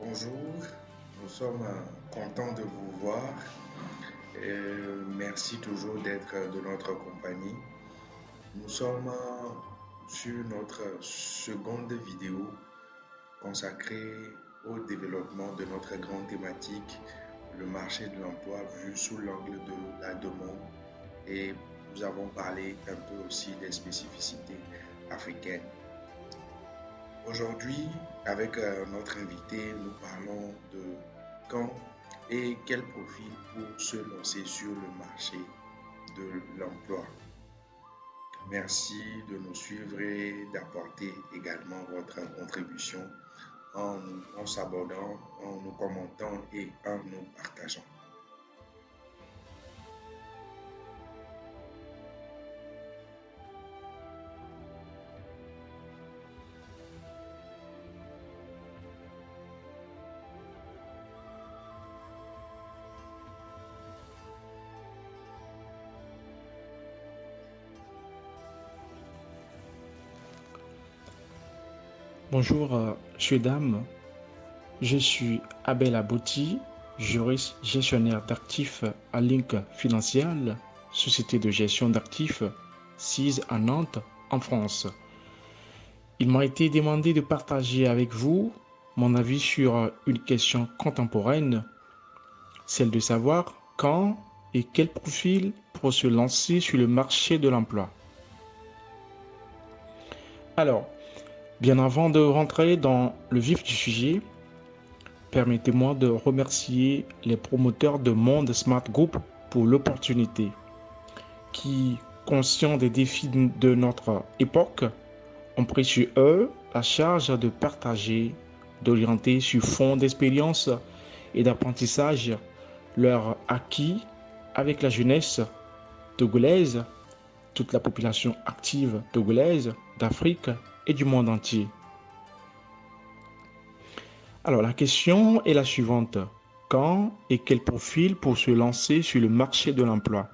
Bonjour, nous sommes contents de vous voir. Merci toujours d'être de notre compagnie. Nous sommes sur notre seconde vidéo consacrée au développement de notre grande thématique, le marché de l'emploi vu sous l'angle de la demande. Et nous avons parlé un peu aussi des spécificités africaines. Aujourd'hui, avec notre invité, nous parlons de quand et quel profil pour se lancer sur le marché de l'emploi. Merci de nous suivre et d'apporter également votre contribution en s'abordant, en nous commentant et en nous partageant. Bonjour, messieurs, dames. Je suis Abel Abouti, juriste gestionnaire d'actifs à Link Financial, société de gestion d'actifs sise à Nantes, en France. Il m'a été demandé de partager avec vous mon avis sur une question contemporaine, celle de savoir quand et quel profil pour se lancer sur le marché de l'emploi. Alors, bien avant de rentrer dans le vif du sujet, permettez-moi de remercier les promoteurs de Monde Smart Group pour l'opportunité qui, conscients des défis de notre époque, ont pris sur eux la charge de partager, d'orienter sur fond d'expérience et d'apprentissage leur acquis avec la jeunesse togolaise, toute la population active togolaise d'Afrique et du monde entier. Alors la question est la suivante. Quand et quel profil pour se lancer sur le marché de l'emploi?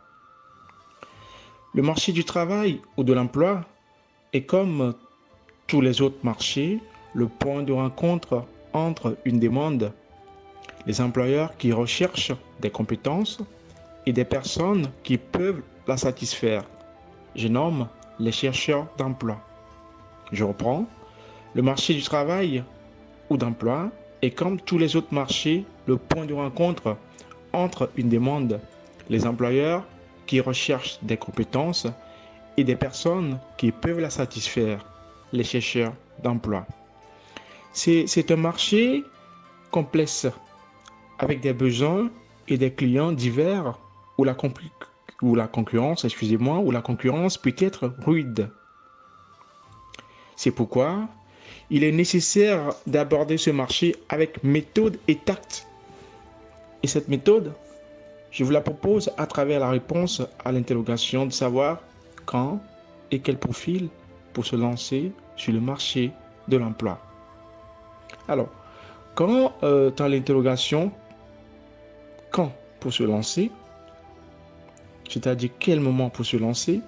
Le marché du travail ou de l'emploi est comme tous les autres marchés, le point de rencontre entre une demande, les employeurs qui recherchent des compétences et des personnes qui peuvent la satisfaire. Je nomme les chercheurs d'emploi. Je reprends. Le marché du travail ou d'emploi est comme tous les autres marchés le point de rencontre entre une demande, les employeurs qui recherchent des compétences et des personnes qui peuvent la satisfaire, les chercheurs d'emploi. C'est un marché complexe avec des besoins et des clients divers où la concurrence peut être rude. C'est pourquoi il est nécessaire d'aborder ce marché avec méthode et tact. Et cette méthode, je vous la propose à travers la réponse à l'interrogation de savoir quand et quel profil pour se lancer sur le marché de l'emploi. Alors, quand dans l'interrogation, quand pour se lancer, c'est-à-dire quel moment pour se lancer,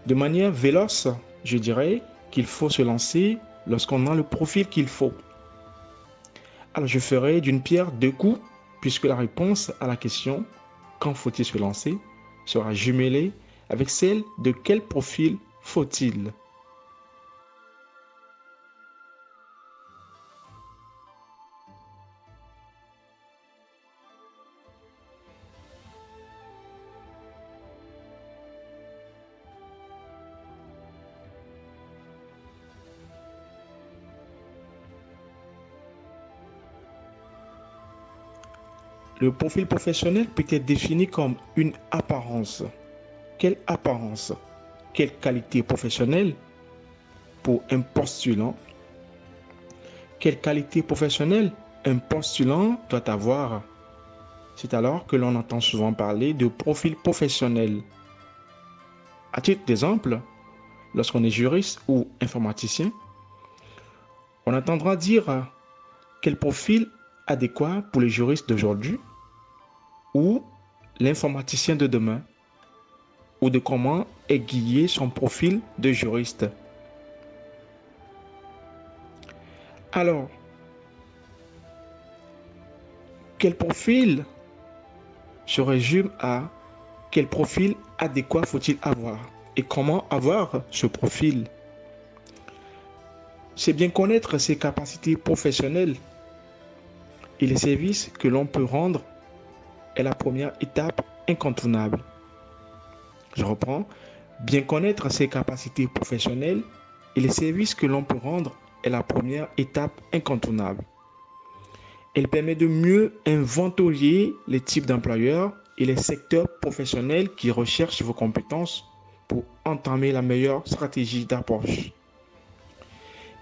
de manière véloce, je dirais qu'il faut se lancer lorsqu'on a le profil qu'il faut. Alors, je ferai d'une pierre deux coups, puisque la réponse à la question quand faut-il se lancer sera jumelée avec celle de quel profil faut-il. Le profil professionnel peut être défini comme une apparence. Quelle apparence? Quelle qualité professionnelle pour un postulant? Quelle qualité professionnelle un postulant doit avoir? C'est alors que l'on entend souvent parler de profil professionnel. À titre d'exemple, lorsqu'on est juriste ou informaticien, on entendra dire quel profil adéquat pour les juristes d'aujourd'hui ou l'informaticien de demain, ou de comment aiguiller son profil de juriste. Alors, quel profil se résume à quel profil adéquat faut-il avoir et comment avoir ce profil. C'est bien connaître ses capacités professionnelles et les services que l'on peut rendre est la première étape incontournable. Je reprends. Bien connaître ses capacités professionnelles et les services que l'on peut rendre est la première étape incontournable. Elle permet de mieux inventorier les types d'employeurs et les secteurs professionnels qui recherchent vos compétences pour entamer la meilleure stratégie d'approche.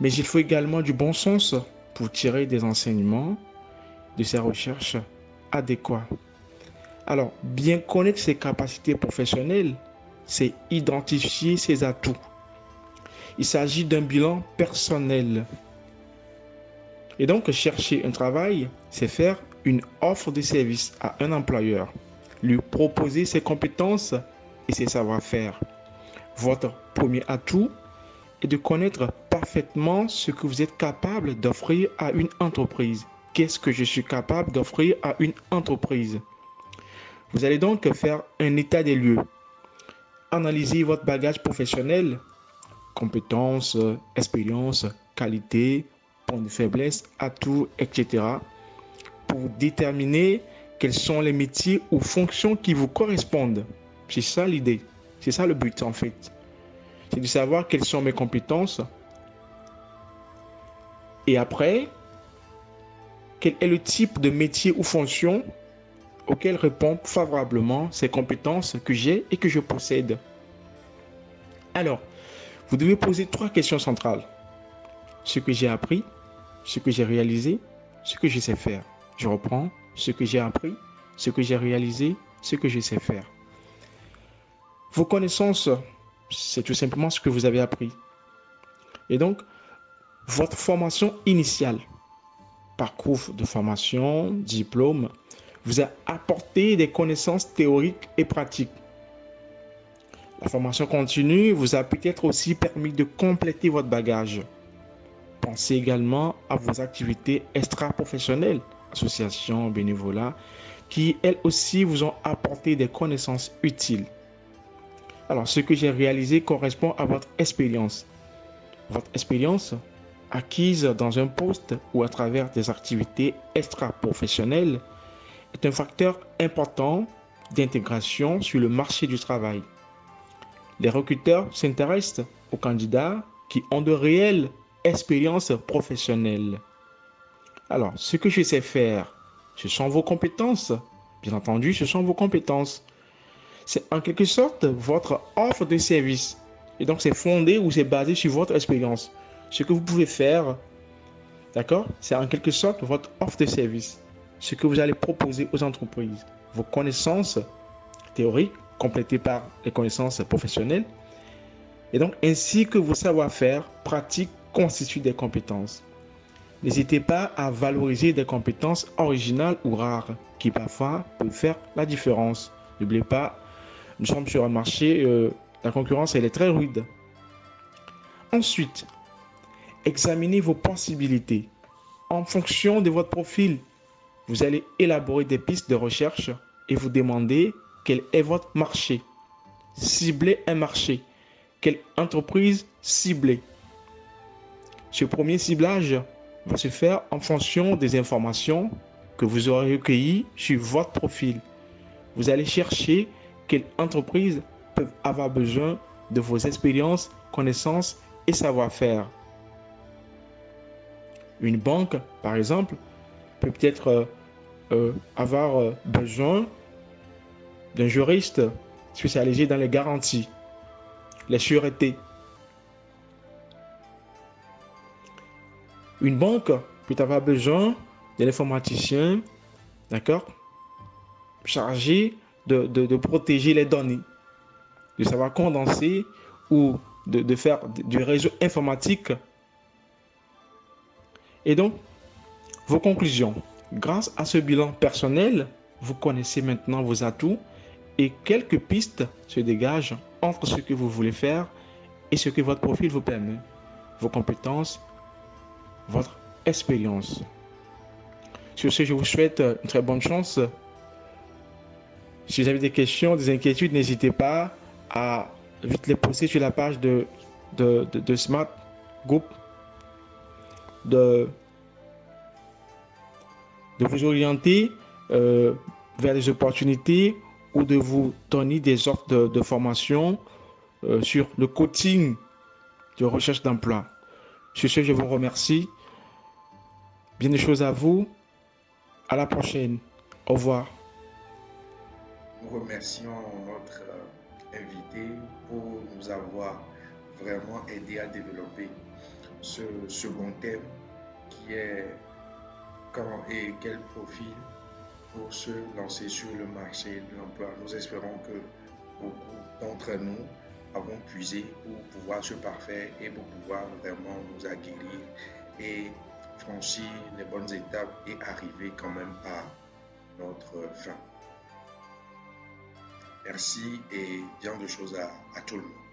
Mais il faut également du bon sens pour tirer des enseignements de ces recherches adéquats. Alors, bien connaître ses capacités professionnelles, c'est identifier ses atouts. Il s'agit d'un bilan personnel. Et donc, chercher un travail, c'est faire une offre de service à un employeur, lui proposer ses compétences et ses savoir-faire. Votre premier atout est de connaître parfaitement ce que vous êtes capable d'offrir à une entreprise. Qu'est-ce que je suis capable d'offrir à une entreprise? Vous allez donc faire un état des lieux. Analyser votre bagage professionnel, compétences, expériences, qualités, points de faiblesse, atouts, etc. pour déterminer quels sont les métiers ou fonctions qui vous correspondent. C'est ça l'idée. C'est ça le but en fait. C'est de savoir quelles sont mes compétences. Et après, quel est le type de métier ou fonction auquel répondent favorablement ces compétences que j'ai et que je possède. Alors, vous devez poser 3 questions centrales. Ce que j'ai appris, ce que j'ai réalisé, ce que je sais faire. Je reprends. Ce que j'ai appris, ce que j'ai réalisé, ce que je sais faire. Vos connaissances, c'est tout simplement ce que vous avez appris. Et donc, votre formation initiale, parcours de formation, diplôme, vous a apporté des connaissances théoriques et pratiques. La formation continue vous a peut-être aussi permis de compléter votre bagage. Pensez également à vos activités extra-professionnelles, associations, bénévolat, qui elles aussi vous ont apporté des connaissances utiles. Alors, ce que j'ai réalisé correspond à votre expérience. Votre expérience acquise dans un poste ou à travers des activités extra-professionnelles est un facteur important d'intégration sur le marché du travail. Les recruteurs s'intéressent aux candidats qui ont de réelles expériences professionnelles. Alors, ce que je sais faire, ce sont vos compétences. Bien entendu, ce sont vos compétences. C'est en quelque sorte votre offre de service. Et donc, c'est fondé ou c'est basé sur votre expérience. Ce que vous pouvez faire, d'accord, c'est en quelque sorte votre offre de service. Ce que vous allez proposer aux entreprises. Vos connaissances théoriques, complétées par les connaissances professionnelles. Et donc, ainsi que vos savoir-faire pratiques constituent des compétences. N'hésitez pas à valoriser des compétences originales ou rares qui parfois peuvent faire la différence. N'oubliez pas, nous sommes sur un marché, la concurrence elle est très rude. Ensuite, examinez vos possibilités. En fonction de votre profil, vous allez élaborer des pistes de recherche et vous demander quel est votre marché. Ciblez un marché. Quelle entreprise cibler? Ce premier ciblage va se faire en fonction des informations que vous aurez recueillies sur votre profil. Vous allez chercher quelles entreprises peuvent avoir besoin de vos expériences, connaissances et savoir-faire. Une banque, par exemple, peut peut-être avoir besoin d'un juriste spécialisé dans les garanties, les sûretés. Une banque peut avoir besoin d'un informaticien, d'accord, chargé de protéger les données, de savoir condenser ou de faire du réseau informatique. Et donc, vos conclusions. Grâce à ce bilan personnel, vous connaissez maintenant vos atouts et quelques pistes se dégagent entre ce que vous voulez faire et ce que votre profil vous permet, vos compétences, votre expérience. Sur ce, je vous souhaite une très bonne chance. Si vous avez des questions, des inquiétudes, n'hésitez pas à vite les poster sur la page de Smart Group, de vous orienter vers les opportunités ou de vous donner des offres de formation sur le coaching de recherche d'emploi. Sur ce, je vous remercie. Bien des choses à vous. À la prochaine. Au revoir. Nous remercions notre invité pour nous avoir vraiment aidé à développer ce second thème qui est quand et quel profil pour se lancer sur le marché de l'emploi. Nous espérons que beaucoup d'entre nous avons puisé pour pouvoir se parfaire et pour pouvoir vraiment nous acquérir et franchir les bonnes étapes et arriver quand même à notre fin. Merci et bien de choses à tout le monde.